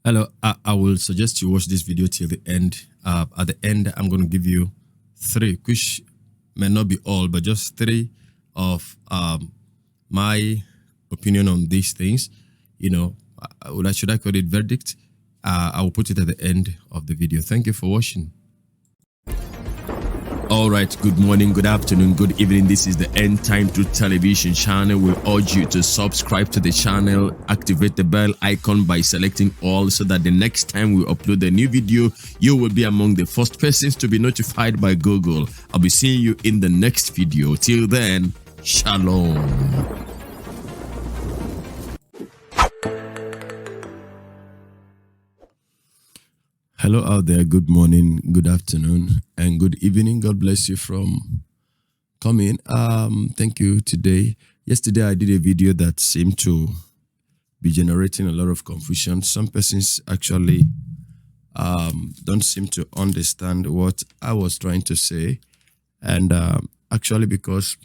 Hello, I will suggest you watch this video till the end. At the end, I'm going to give you three, which may not be all, but just three of my opinion on these things. Should I call it verdict? I will put it at the end of the video. Thank you for watching. All right, good morning, good afternoon, good evening. This is the End Time Truth Television channel. We urge you to subscribe to the channel, activate the bell icon by selecting all so that the next time we upload a new video, you will be among the first persons to be notified by Google. I'll be seeing you in the next video. Till then, shalom. Hello out there, good morning, good afternoon, and good evening. God bless you from coming. Thank you today. Yesterday I did a video that seemed to be generating a lot of confusion. Some persons actually don't seem to understand what I was trying to say. And actually, because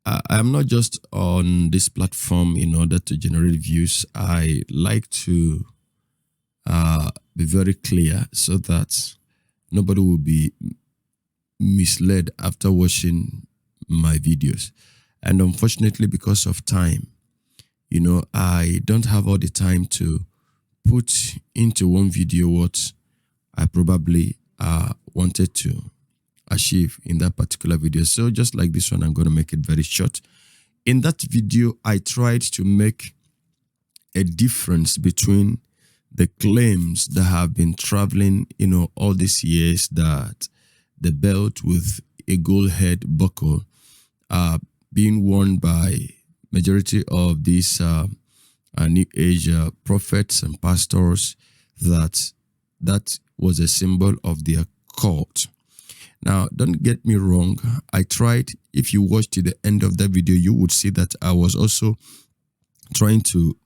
I'm not just on this platform in order to generate views, I like to be very clear so that nobody will be misled after watching my videos. And unfortunately, because of time, I don't have all the time to put into one video what I probably wanted to achieve in that particular video. So just like this one, I'm going to make it very short. In that video, I tried to make a difference between the claims that have been traveling, all these years, that the belt with a gold head buckle being worn by majority of these New Age prophets and pastors, that was a symbol of the occult. Now, don't get me wrong. I tried, if you watch to the end of that video, you would see that I was also trying to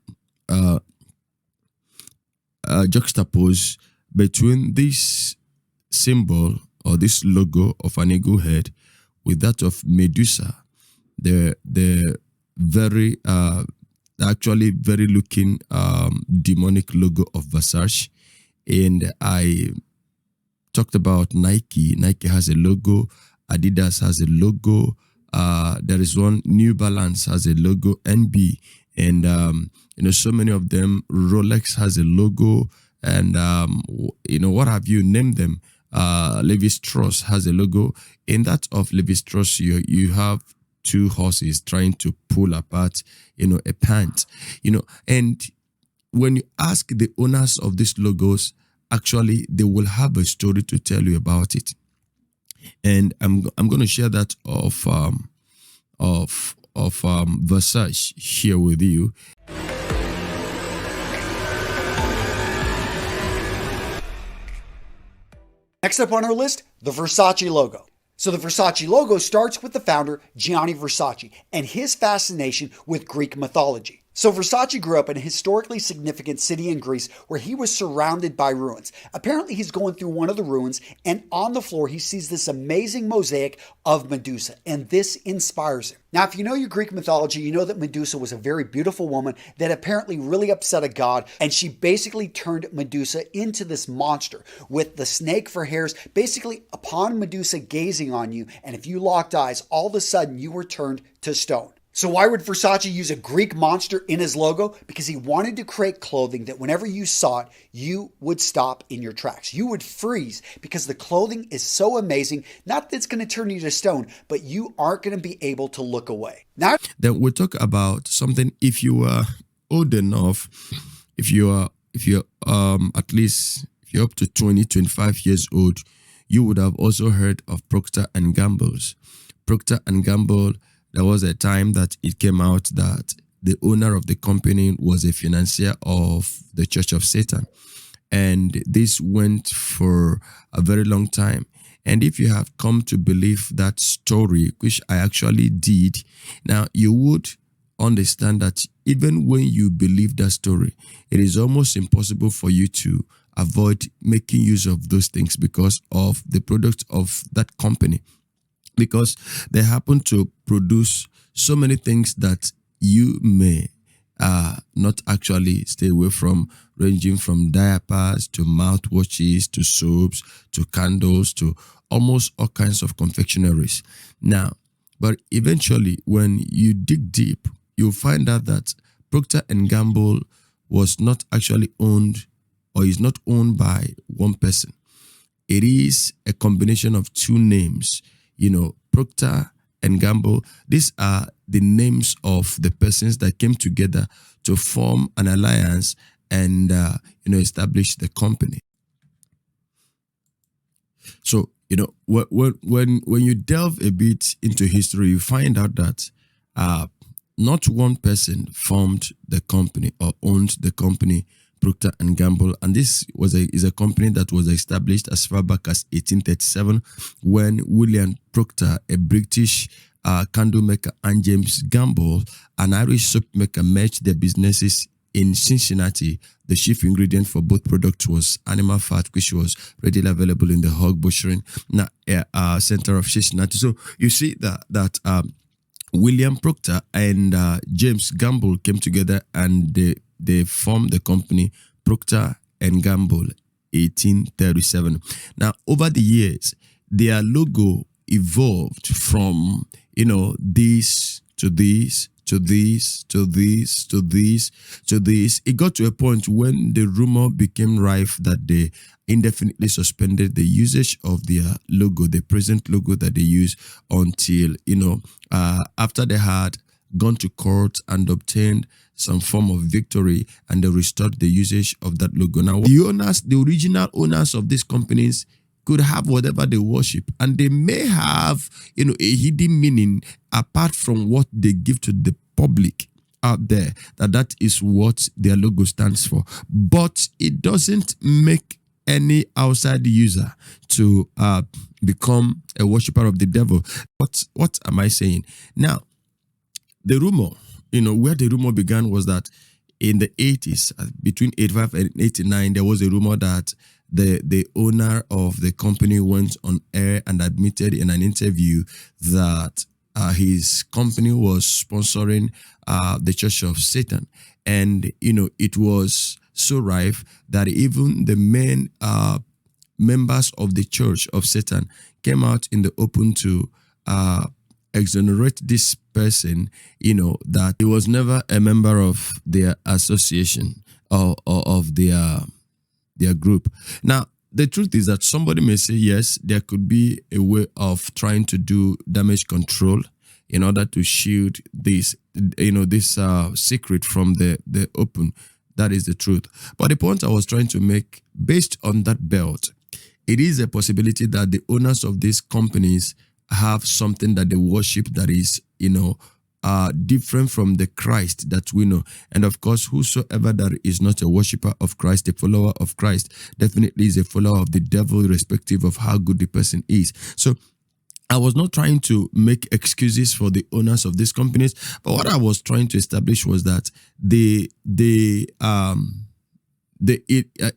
juxtapose between this symbol or this logo of an eagle head with that of Medusa, the very actually very looking demonic logo of Versace. And I talked about Nike. Nike has a logo, Adidas has a logo, there is one, New Balance has a logo, NB, and so many of them. Rolex has a logo, and what have you, name them. Levi Strauss has a logo. In that of Levi Strauss, you have two horses trying to pull apart a pant. And when you ask the owners of these logos, actually they will have a story to tell you about it. And I'm going to share that of Versace here with you. Next up on our list, the Versace logo. So the Versace logo starts with the founder, Gianni Versace, and his fascination with Greek mythology. So Versace grew up in a historically significant city in Greece where he was surrounded by ruins. Apparently he's going through one of the ruins, and on the floor he sees this amazing mosaic of Medusa, and this inspires him. Now, if you know your Greek mythology, you know that Medusa was a very beautiful woman that apparently really upset a god, and she basically turned Medusa into this monster with the snake for hairs. Basically, upon Medusa gazing on you, and if you locked eyes, all of a sudden you were turned to stone. So why would Versace use a Greek monster in his logo? Because he wanted to create clothing that whenever you saw it, you would stop in your tracks. You would freeze because the clothing is so amazing. Not that it's going to turn you to stone, but you aren't going to be able to look away. Now, then we'll talk about something. If you are old enough, if you're at least, if you're up to 20, 25 years old, you would have also heard of Procter and Gamble's. Procter and Gamble, there was a time that it came out that the owner of the company was a financier of the Church of Satan. And this went for a very long time. And if you have come to believe that story, which I actually did, now you would understand that even when you believe that story, it is almost impossible for you to avoid making use of those things because of the product of that company. Because they happen to produce so many things that you may not actually stay away from, ranging from diapers to mouthwashes to soaps to candles to almost all kinds of confectionaries. Now, but eventually, when you dig deep, you'll find out that Procter and Gamble was not actually owned, or is not owned by one person. It is a combination of two names. Procter and Gamble. These are the names of the persons that came together to form an alliance and establish the company. So when you delve a bit into history, you find out that not one person formed the company or owned the company Procter and Gamble, and this is a company that was established as far back as 1837 when William Procter, a British candle maker, and James Gamble, an Irish soap maker, merged their businesses in Cincinnati. The chief ingredient for both products was animal fat, which was readily available in the hog butchering center of Cincinnati. So you see that William Procter and James Gamble came together, and they formed the company Procter and Gamble, 1837. Now, over the years, their logo evolved from this to this to this to this to this to this. It got to a point when the rumor became rife that they indefinitely suspended the usage of their logo, the present logo that they use, until after they had gone to court and obtained some form of victory, and they restored the usage of that logo. Now, the original owners of these companies could have whatever they worship, and they may have a hidden meaning apart from what they give to the public out there, that is what their logo stands for. But it doesn't make any outside user to become a worshiper of the devil. What am I saying? Now, the rumor, where the rumor began was that in the 80s, between 85 and 89, there was a rumor that the owner of the company went on air and admitted in an interview that his company was sponsoring the Church of Satan. And, it was so rife that even the main members of the Church of Satan came out in the open to exonerate this person, that he was never a member of their association or of their group. Now, the truth is that somebody may say, yes, there could be a way of trying to do damage control in order to shield this secret from the open. That is the truth. But the point I was trying to make, based on that belt, it is a possibility that the owners of these companies have something that they worship that is, different from the Christ that we know. And of course, whosoever that is not a worshiper of Christ, a follower of Christ, definitely is a follower of the devil, irrespective of how good the person is. So I was not trying to make excuses for the owners of these companies, but what I was trying to establish was that the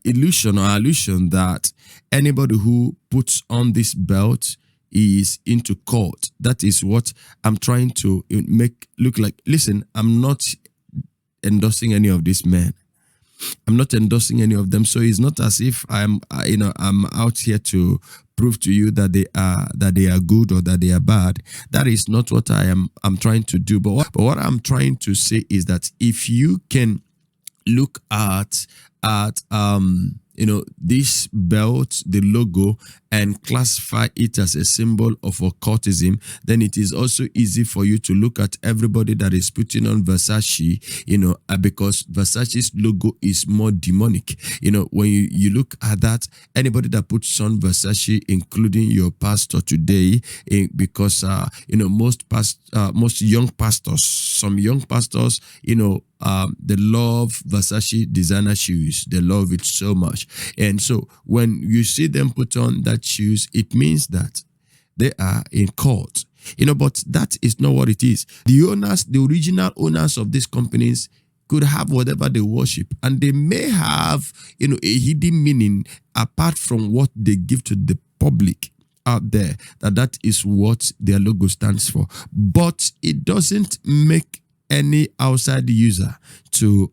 illusion or illusion that anybody who puts on this belt is into cult. That is what I'm trying to make look like. Listen, I'm not endorsing any of these men. I'm not endorsing any of them. So it's not as if I'm out here to prove to you that they are good or that they are bad. That is not what I'm trying to do. But what I'm trying to say is that if you can look at this belt, the logo, and classify it as a symbol of occultism, then it is also easy for you to look at everybody that is putting on Versace, because Versace's logo is more demonic. When you look at that, anybody that puts on Versace, including your pastor today, because most young pastors, some young pastors, they love Versace designer shoes. They love it so much. And so when you see them put on that shoes, it means that they are in cult. But that is not what it is. The original owners of these companies could have whatever they worship, and they may have, a hidden meaning apart from what they give to the public out there, that is what their logo stands for. But it doesn't make any outside user to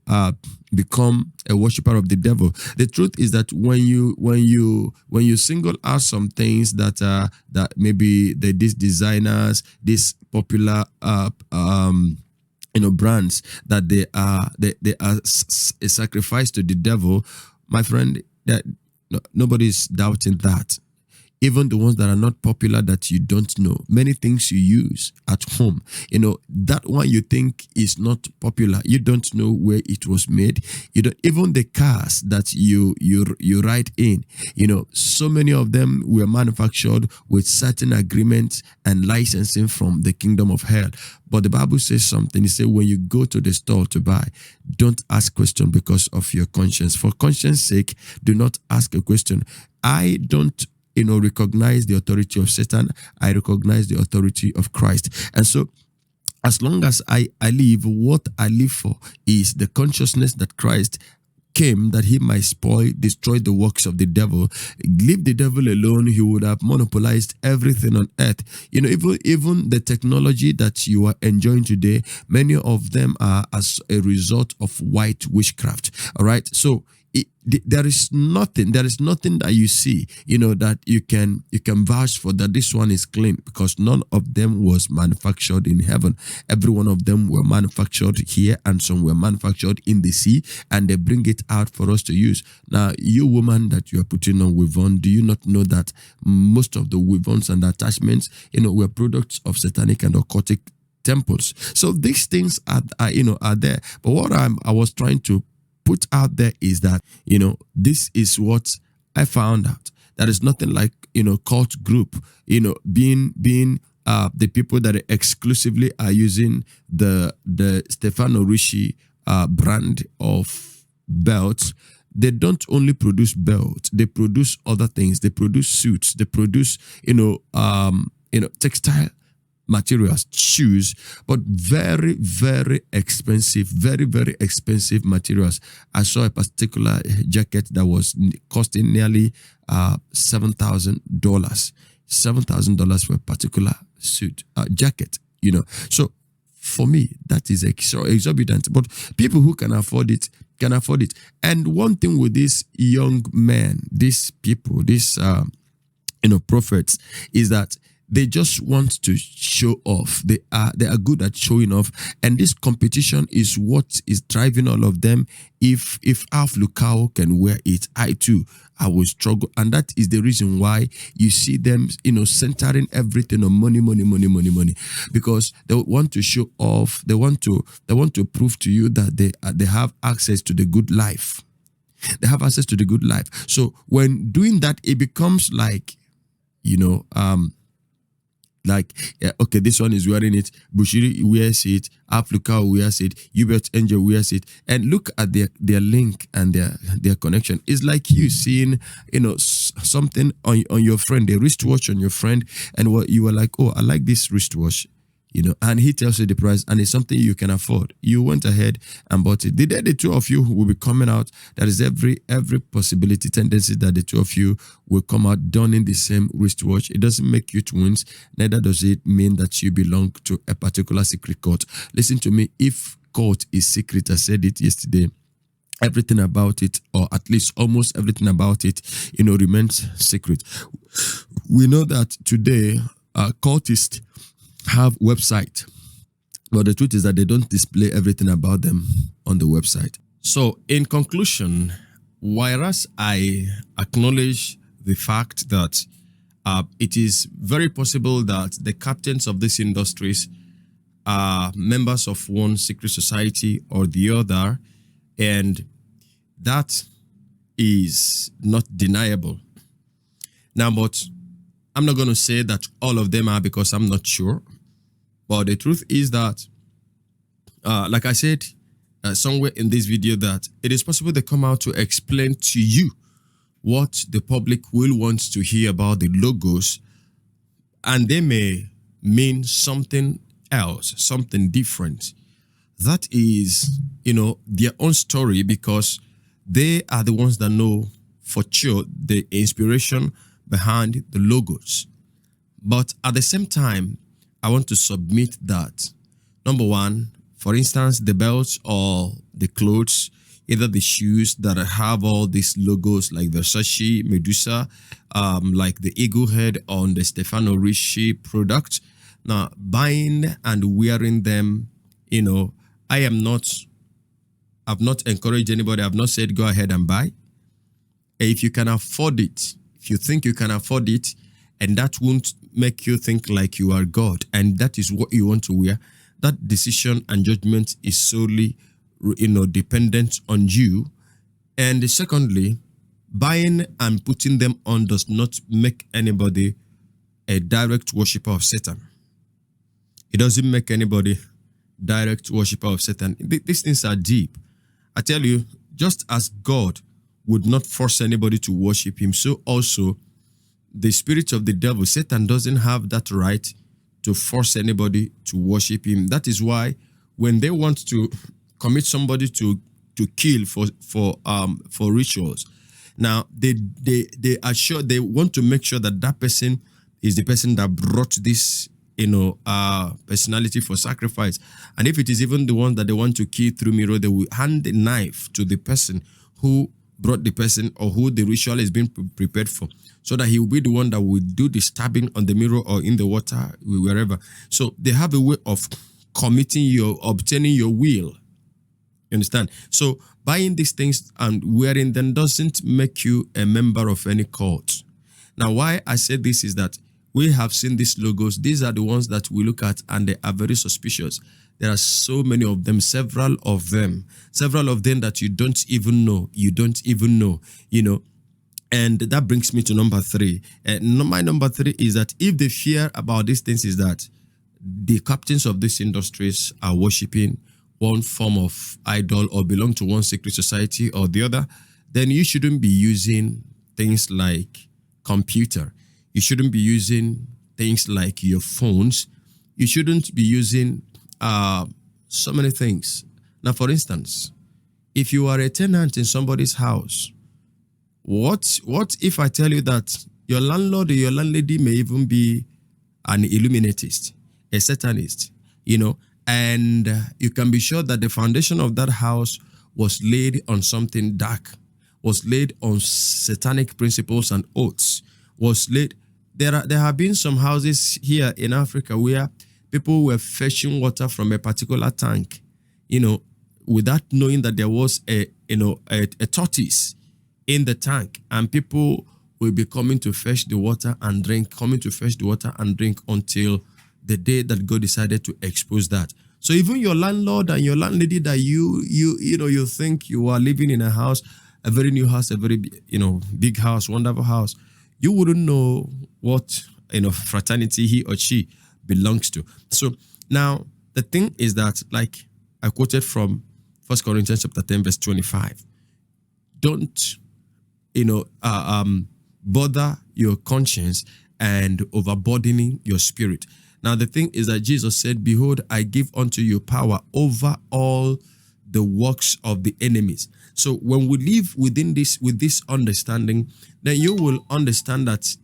become a worshiper of the devil. The truth is that when you single out some things that maybe these designers, these popular brands, that they are a sacrifice to the devil, my friend, that nobody's doubting that. Even the ones that are not popular that you don't know, many things you use at home, that one you think is not popular, you don't know where it was made. Even the cars that you ride in, so many of them were manufactured with certain agreements and licensing from the kingdom of hell. But the Bible says something. It says, when you go to the store to buy, don't ask question because of your conscience. For conscience sake, do not ask a question. I don't recognize the authority of Satan. I recognize the authority of Christ. And so, as long as I live, what I live for is the consciousness that Christ came that he might destroy the works of the devil. Leave the devil alone, he would have monopolized everything on earth. Even the technology that you are enjoying today, many of them are as a result of white witchcraft. All right. So there is nothing that you see, that you can vouch for that this one is clean, because none of them was manufactured in heaven. Every one of them were manufactured here, and some were manufactured in the sea, and they bring it out for us to use. Now, you woman that you are putting on weave-on, do you not know that most of the weave-ons and attachments, were products of satanic and occultic temples? So these things are there. But what I was trying to put out there is that, this is what I found out. There is nothing like, cult group, being the people that exclusively are using the Stefano Ricci brand of belts. They don't only produce belts, they produce other things. They produce suits, they produce, textile materials, shoes, but very, very expensive, very, very expensive materials. I saw a particular jacket that was costing nearly $7,000. $7,000 for a particular suit, jacket, So for me, that is exorbitant. But people who can afford it, can afford it. And one thing with these young men, these people, these prophets, is that they just want to show off. They are good at showing off, and this competition is what is driving all of them. If Alf Lukao can wear it, I too, I will struggle, and that is the reason why you see them, centering everything on money, because they want to show off. They want to prove to you that they have access to the good life. They have access to the good life. So when doing that, it becomes like, okay, this one is wearing it, Bushiri wears it, Africa wears it, Hubert Angel wears it, and look at their link and their connection. It's like you seeing, something on your friend, a wristwatch on your friend, and what you were like, oh, I like this wristwatch, and he tells you the price, and it's something you can afford. You went ahead and bought it. The day the two of you will be coming out, there is every possibility, tendency that the two of you will come out donning the same wristwatch. It doesn't make you twins, neither does it mean that you belong to a particular secret cult. Listen to me, if cult is secret, I said it yesterday, everything about it, or at least almost everything about it, remains secret. We know that today, cultists have website, but the truth is that they don't display everything about them on the website. So in conclusion, whereas I acknowledge the fact that it is very possible that the captains of these industries are members of one secret society or the other, and that is not deniable. Now, but I'm not going to say that all of them are, because I'm not sure. But the truth is that, like I said somewhere in this video, that it is possible they come out to explain to you what the public will want to hear about the logos, and they may mean something else, something different. That is, their own story, because they are the ones that know for sure the inspiration behind the logos. But at the same time, I want to submit that, number one, For instance, the belts or the clothes, either the shoes that have all these logos like Versace, Medusa, like the eagle head on the Stefano Ricci product. Now, buying and wearing them, I've not encouraged anybody. I've not said go ahead and buy. If you can afford it, if you think you can afford it, and that won't make you think like you are God, and that is what you want to wear, that decision and judgment is solely, dependent on you. And secondly, buying and putting them on does not make anybody a direct worshiper of Satan. It doesn't make anybody direct worshiper of Satan. These things are deep. I tell you, just as God would not force anybody to worship him, so also the spirit of the devil, Satan, doesn't have that right to force anybody to worship him. That is why when they want to commit somebody to kill for rituals, now they want to make sure that that person is the person that brought this personality for sacrifice. And if it is even the one that they want to kill through mirror, they will hand the knife to the person who brought the person or who the ritual is being prepared for, so that he will be the one that will do the stabbing on the mirror or in the water, wherever. So they have a way of obtaining your will. You understand? So buying these things and wearing them doesn't make you a member of any cult. Now, why I say this is that we have seen these logos. These are the ones that we look at and they are very suspicious. There are so many of them, several of them that you don't even know, And that brings me to number 3. My number 3 is that if the fear about these things is that the captains of these industries are worshiping one form of idol or belong to one secret society or the other, then you shouldn't be using things like computer. You shouldn't be using things like your phones. You shouldn't be using so many things. Now, for instance, if you are a tenant in somebody's house, what if I tell you that your landlord or your landlady may even be an Illuminatist, a Satanist, and you can be sure that the foundation of that house was laid on something dark, was laid on satanic principles and oaths, was laid. There have been some houses here in Africa where people were fetching water from a particular tank, without knowing that there was a tortoise in the tank, and people will be coming to fetch the water and drink, until the day that God decided to expose that. So even your landlord and your landlady that you think you are living in a house, a very new house, a very big house, wonderful house, you wouldn't know what fraternity he or she belongs to. So now the thing is that, like I quoted from 1 Corinthians chapter 10 verse 25, don't bother your conscience and overburdening your spirit. Now the thing is that Jesus said, behold, I give unto you power over all the works of the enemies. So when we live with this understanding, then you will understand that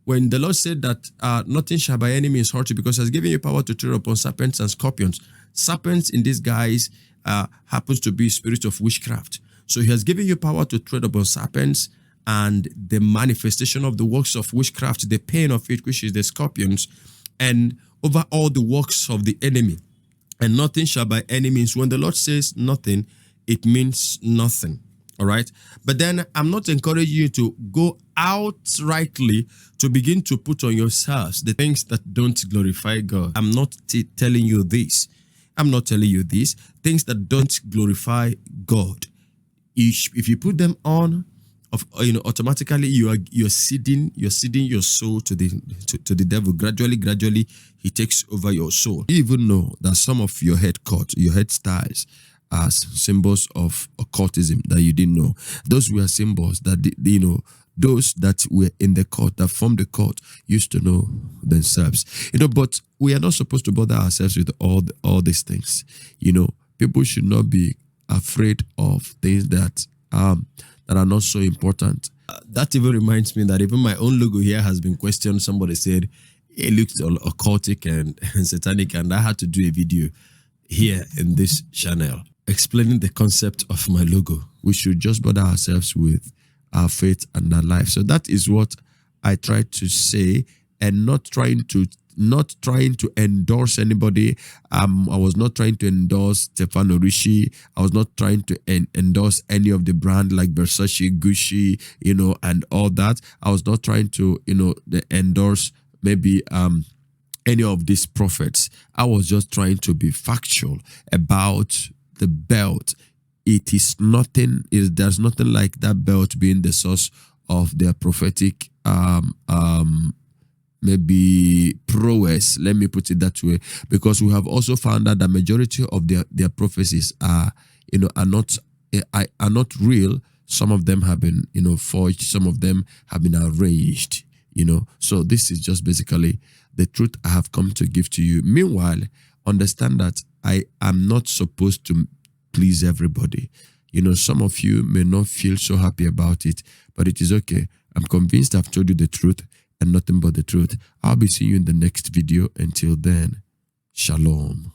when the Lord said that nothing shall by any means hurt you, because he has given you power to tread upon serpents and scorpions. Serpents in this guise happens to be spirit of witchcraft. So he has given you power to tread upon serpents and the manifestation of the works of witchcraft, the pain of it, which is the scorpions, and over all the works of the enemy. And nothing shall by any means. When the Lord says nothing, it means nothing. All right. But then I'm not encouraging you to go outrightly to begin to put on yourselves the things that don't glorify God. I'm not telling you this. I'm not telling you this. Things that don't glorify God. If you put them on, automatically you're ceding your soul to the devil. Gradually, he takes over your soul. You even know that some of your head styles are symbols of occultism that you didn't know. Those were symbols that those that were in the cult, that formed the cult, used to know themselves. But we are not supposed to bother ourselves with all these things. People should not be afraid of things that are not so important. That even reminds me that even my own logo here has been questioned. Somebody said it looks occultic and satanic, and I had to do a video. here in this channel, explaining the concept of my logo. We should just bother ourselves with our faith and our life. So that is what I try to say, and not trying to endorse anybody. I was not trying to endorse Stefano Ricci. I was not trying to endorse any of the brand like Versace, Gucci, and all that. I was not trying to, endorse maybe any of these prophets. I was just trying to be factual about the belt. It is nothing. There's nothing like that belt being the source of their prophetic maybe prowess. Let me put it that way, because we have also found that the majority of their prophecies are not real. Some of them have been forged. Some of them have been arranged. So this is just basically the truth I have come to give to you. Meanwhile, understand that I am not supposed to please everybody. Some of you may not feel so happy about it, but it is okay. I'm convinced I've told you the truth and nothing but the truth. I'll be seeing you in the next video. Until then, shalom.